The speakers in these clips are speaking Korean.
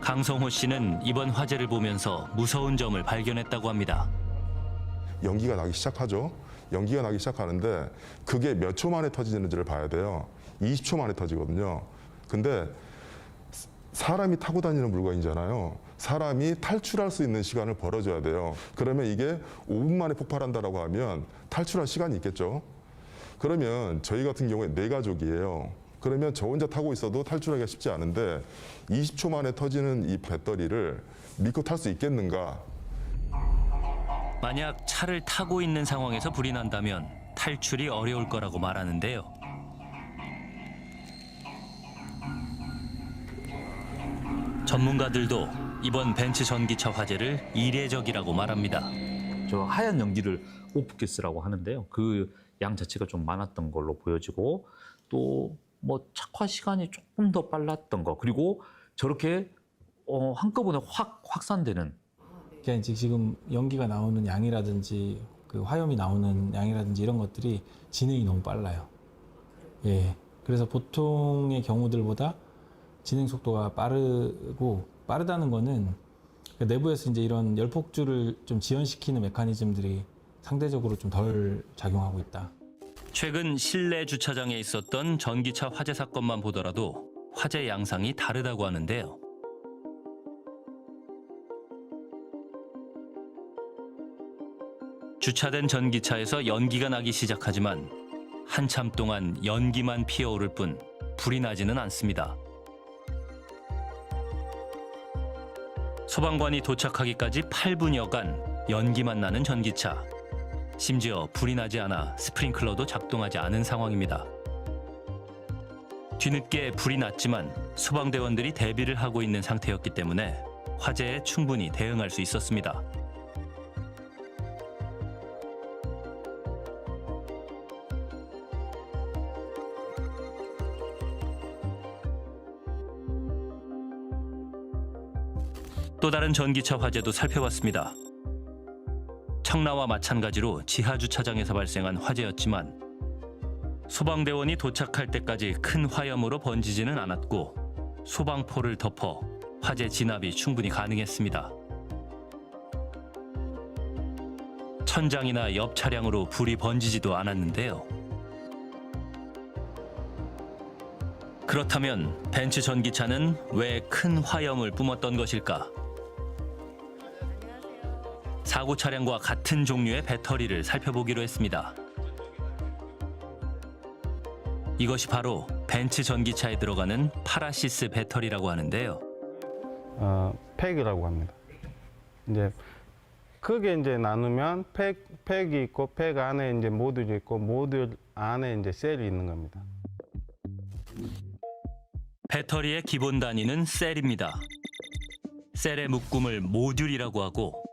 강성호 씨는 이번 화재를 보면서 무서운 점을 발견했다고 합니다. 연기가 나기 시작하죠. 연기가 나기 시작하는데 그게 몇 초 만에 터지는지를 봐야 돼요. 20초 만에 터지거든요. 근데 사람이 타고 다니는 물건이잖아요. 사람이 탈출할 수 있는 시간을 벌어줘야 돼요. 그러면 이게 5분 만에 폭발한다라고 하면 탈출할 시간이 있겠죠. 그러면 저희 같은 경우에 4가족이에요. 그러면 저 혼자 타고 있어도 탈출하기가 쉽지 않은데 20초 만에 터지는 이 배터리를 믿고 탈 수 있겠는가? 만약 차를 타고 있는 상황에서 불이 난다면 탈출이 어려울 거라고 말하는데요. 전문가들도 이번 벤츠 전기차 화재를 이례적이라고 말합니다. 저 하얀 연기를 오프기스라고 하는데요. 그 양 자체가 좀 많았던 걸로 보여지고 또 뭐 착화 시간이 조금 더 빨랐던 거 그리고 저렇게 한꺼번에 확 확산되는 그러니까 이제 지금 연기가 나오는 양이라든지 그 화염이 나오는 양이라든지 이런 것들이 진행이 너무 빨라요. 예. 그래서 보통의 경우들보다 진행 속도가 빠르다는 거는 내부에서 이제 이런 열폭주를 좀 지연시키는 메커니즘들이 상대적으로 좀 덜 작용하고 있다. 최근 실내 주차장에 있었던 전기차 화재 사건만 보더라도 화재 양상이 다르다고 하는데요. 주차된 전기차에서 연기가 나기 시작하지만 한참 동안 연기만 피어오를 뿐 불이 나지는 않습니다. 소방관이 도착하기까지 8분여간 연기만 나는 전기차. 심지어 불이 나지 않아 스프링클러도 작동하지 않은 상황입니다. 뒤늦게 불이 났지만 소방대원들이 대비를 하고 있는 상태였기 때문에 화재에 충분히 대응할 수 있었습니다. 또 다른 전기차 화재도 살펴봤습니다. 청라와 마찬가지로 지하 주차장에서 발생한 화재였지만 소방대원이 도착할 때까지 큰 화염으로 번지지는 않았고 소방포를 덮어 화재 진압이 충분히 가능했습니다. 천장이나 옆 차량으로 불이 번지지도 않았는데요. 그렇다면 벤츠 전기차는 왜 큰 화염을 뿜었던 것일까? 사고 차량과 같은 종류의 배터리를 살펴보기로 했습니다. 이것이 바로 벤츠 전기차에 들어가는 파라시스 배터리라고 하는데요. 팩이라고 합니다. 이제 크게 이제 나누면 팩이 있고 팩 안에 이제 모듈이 있고 모듈 안에 이제 셀이 있는 겁니다. 배터리의 기본 단위는 셀입니다. 셀의 묶음을 모듈이라고 하고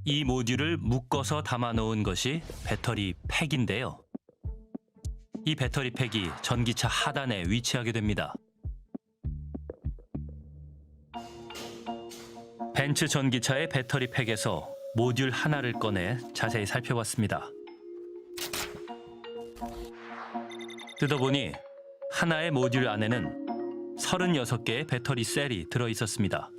이 모듈을 묶어서 담아놓은 것이 배터리 팩인데요. 이 배터리 팩이 전기차 하단에 위치하게 됩니다. 벤츠 전기차의 배터리 팩에서 모듈 하나를 꺼내 자세히 살펴봤습니다. 뜯어보니 하나의 모듈 안에는 36개의 배터리 셀이 들어있었습니다.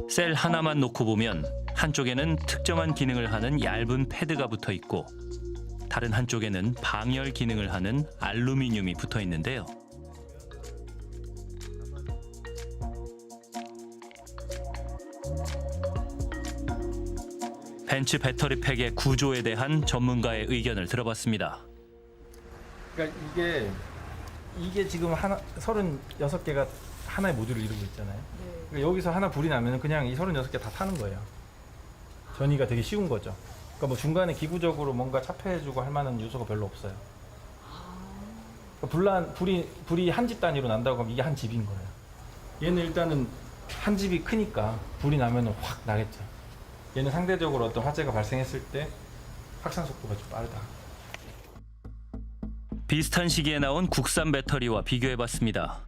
셀 하나만 놓고 보면 한쪽에는 특정한 기능을 하는 얇은 패드가 붙어 있고 다른 한쪽에는 방열 기능을 하는 알루미늄이 붙어 있는데요. 벤츠 배터리 팩의 구조에 대한 전문가의 의견을 들어봤습니다. 그러니까 이게 지금 36개가 하나의 모듈을 이루고 있잖아요. 그러니까 여기서 하나 불이 나면 그냥 이 36개 다 타는 거예요. 전이가 되게 쉬운 거죠. 그러니까 뭐 중간에 기구적으로 뭔가 차폐해주고 할 만한 요소가 별로 없어요. 그러니까 불이 한 집 단위로 난다고 하면 이게 한 집인 거예요. 얘는 일단은 한 집이 크니까 불이 나면 확 나겠죠. 얘는 상대적으로 어떤 화재가 발생했을 때 확산 속도가 좀 빠르다. 비슷한 시기에 나온 국산 배터리와 비교해봤습니다.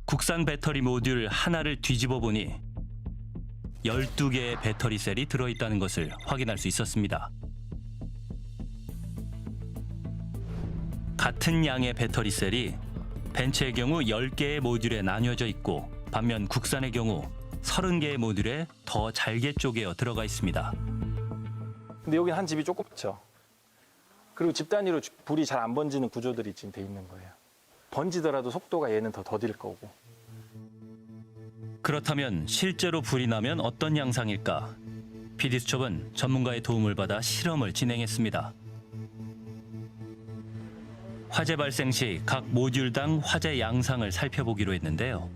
국산 배터리 모듈 하나를 뒤집어 보니 12개의 배터리 셀이 들어있다는 것을 확인할 수 있었습니다. 같은 양의 배터리 셀이 벤츠의 경우 10개의 모듈에 나뉘어져 있고 반면 국산의 경우 30개의 모듈에 더 잘게 쪼개어 들어가 있습니다. 근데 여기 한 집이 조금 있죠. 그리고 집 단위로 불이 잘 안 번지는 구조들이 지금 돼 있는 거예요. 번지더라도 속도가 얘는 더 더딜 거고. 그렇다면 실제로 불이 나면 어떤 양상일까? PD수첩은 전문가의 도움을 받아 실험을 진행했습니다. 화재 발생 시 각 모듈당 화재 양상을 살펴보기로 했는데요.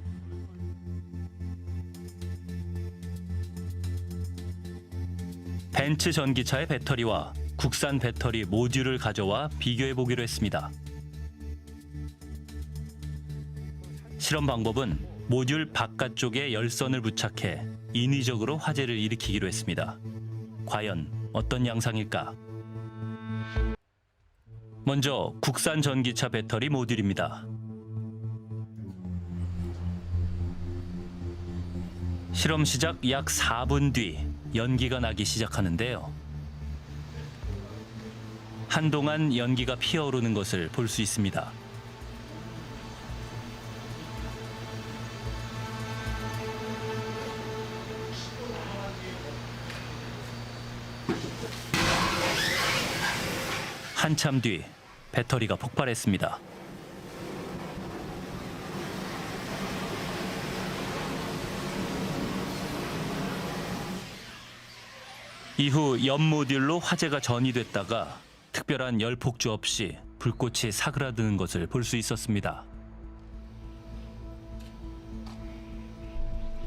벤츠 전기차의 배터리와 국산 배터리 모듈을 가져와 비교해 보기로 했습니다. 실험 방법은 모듈 바깥쪽에 열선을 부착해 인위적으로 화재를 일으키기로 했습니다. 과연 어떤 양상일까? 먼저 국산 전기차 배터리 모듈입니다. 실험 시작 약 4분 뒤 연기가 나기 시작하는데요. 한동안 연기가 피어오르는 것을 볼 수 있습니다. 한참 뒤 배터리가 폭발했습니다. 이후 옆 모듈로 화재가 전이됐다가 특별한 열 폭주 없이 불꽃이 사그라드는 것을 볼 수 있었습니다.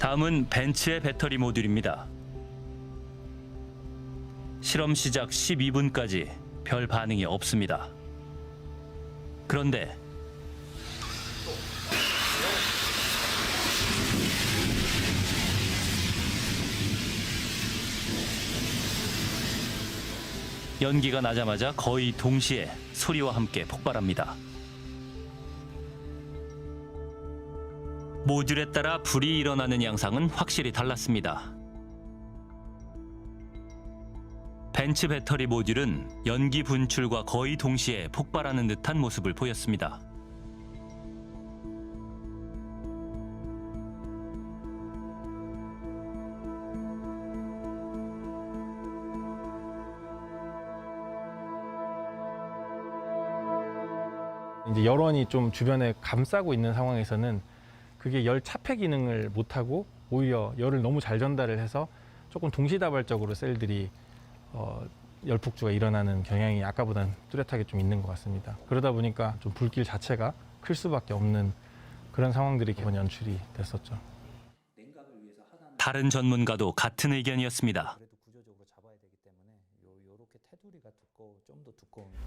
다음은 벤츠의 배터리 모듈입니다. 실험 시작 12분까지 별 반응이 없습니다. 그런데 연기가 나자마자 거의 동시에 소리와 함께 폭발합니다. 모듈에 따라 불이 일어나는 양상은 확실히 달랐습니다. 벤츠 배터리 모듈은 연기 분출과 거의 동시에 폭발하는 듯한 모습을 보였습니다. 이제 열원이 좀 주변에 감싸고 있는 상황에서는 그게 열 차폐 기능을 못하고 오히려 열을 너무 잘 전달을 해서 조금 동시다발적으로 셀들이 열폭주가 일어나는 경향이 아까보다는 뚜렷하게 좀 있는 것 같습니다. 그러다 보니까 좀 불길 자체가 클 수밖에 없는 그런 상황들이 이번 연출이 됐었죠. 다른 전문가도 같은 의견이었습니다.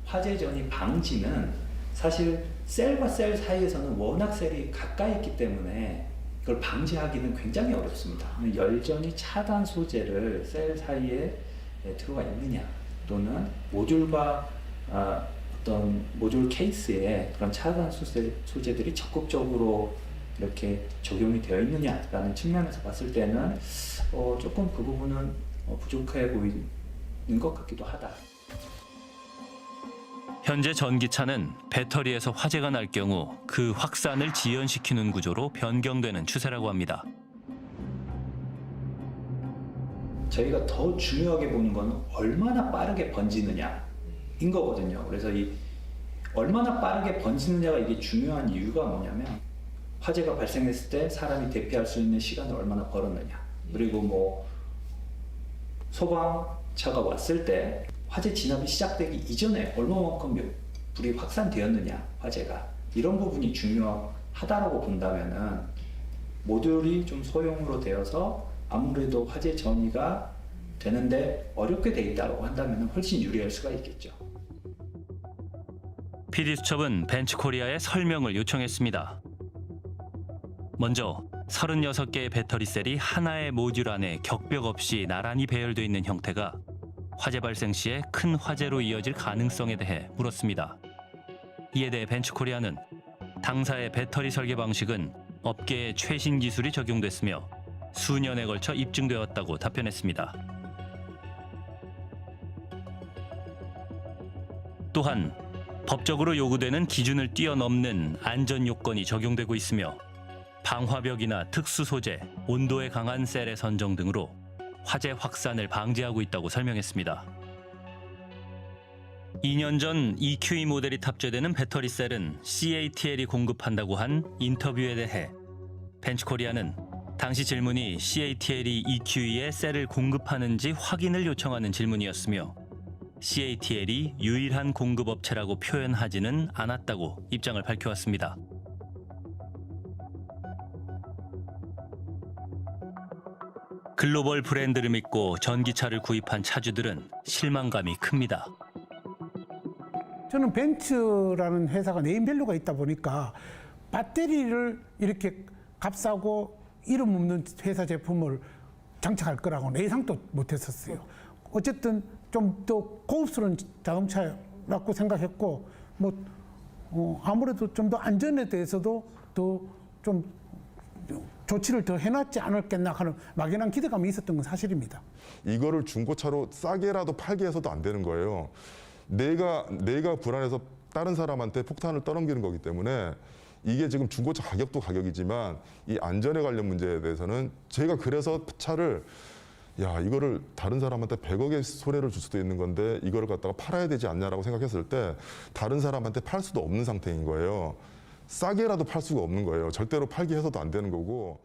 화재 전이 방지는 사실 셀과 셀 사이에서는 워낙 셀이 가까이 있기 때문에 이걸 방지하기는 굉장히 어렵습니다. 열전이 차단 소재를 셀 사이에 들어가 있느냐 또는 모듈과 어떤 모듈 케이스에 그런 차단 소재들이 적극적으로 이렇게 적용이 되어 있느냐라는 측면에서 봤을 때는 조금 그 부분은 부족해 보이는 것 같기도 하다. 현재 전기차는 배터리에서 화재가 날 경우 그 확산을 지연시키는 구조로 변경되는 추세라고 합니다. 저희가 더 중요하게 보는 건 얼마나 빠르게 번지느냐인 거거든요. 그래서 이 얼마나 빠르게 번지느냐가 이게 중요한 이유가 뭐냐면 화재가 발생했을 때 사람이 대피할 수 있는 시간을 얼마나 벌었느냐, 그리고 뭐 소방차가 왔을 때 화재 진압이 시작되기 이전에 얼마만큼 불이 확산되었느냐, 화재가 이런 부분이 중요하다라고 본다면은 모듈이 좀 소형으로 되어서 아무래도 화재 전이가 되는데 어렵게 돼 있다고 한다면 훨씬 유리할 수가 있겠죠. PD수첩은 벤츠코리아에 설명을 요청했습니다. 먼저 36개의 배터리 셀이 하나의 모듈 안에 격벽 없이 나란히 배열되어 있는 형태가 화재 발생 시에 큰 화재로 이어질 가능성에 대해 물었습니다. 이에 대해 벤츠코리아는 당사의 배터리 설계 방식은 업계의 최신 기술이 적용됐으며 수년에 걸쳐 입증되었다고 답변했습니다. 또한 법적으로 요구되는 기준을 뛰어넘는 안전 요건이 적용되고 있으며 방화벽이나 특수 소재, 온도에 강한 셀의 선정 등으로 화재 확산을 방지하고 있다고 설명했습니다. 2년 전 EQE 모델이 탑재되는 배터리 셀은 CATL이 공급한다고 한 인터뷰에 대해 벤츠코리아는 당시 질문이 CATL이 EQE에 셀을 공급하는지 확인을 요청하는 질문이었으며 CATL이 유일한 공급업체라고 표현하지는 않았다고 입장을 밝혀왔습니다. 글로벌 브랜드를 믿고 전기차를 구입한 차주들은 실망감이 큽니다. 저는 벤츠라는 회사가 네임밸류가 있다 보니까 배터리를 이렇게 값싸고 이름 없는 회사 제품을 장착할 거라고는 예상도 못했었어요. 어쨌든 좀 더 고급스러운 자동차라고 생각했고, 아무래도 좀 더 안전에 대해서도 더 좀 조치를 더 해놨지 않았겠나 하는 막연한 기대감이 있었던 건 사실입니다. 이거를 중고차로 싸게라도 팔게 해서도 안 되는 거예요. 내가 불안해서 다른 사람한테 폭탄을 떠넘기는 거기 때문에 이게 지금 중고차 가격도 가격이지만 이 안전에 관련 문제에 대해서는 제가 그래서 차를 이거를 다른 사람한테 100억의 손해를 줄 수도 있는 건데 이거를 갖다가 팔아야 되지 않냐라고 생각했을 때 다른 사람한테 팔 수도 없는 상태인 거예요. 싸게라도 팔 수가 없는 거예요. 절대로 팔게 해서도 안 되는 거고.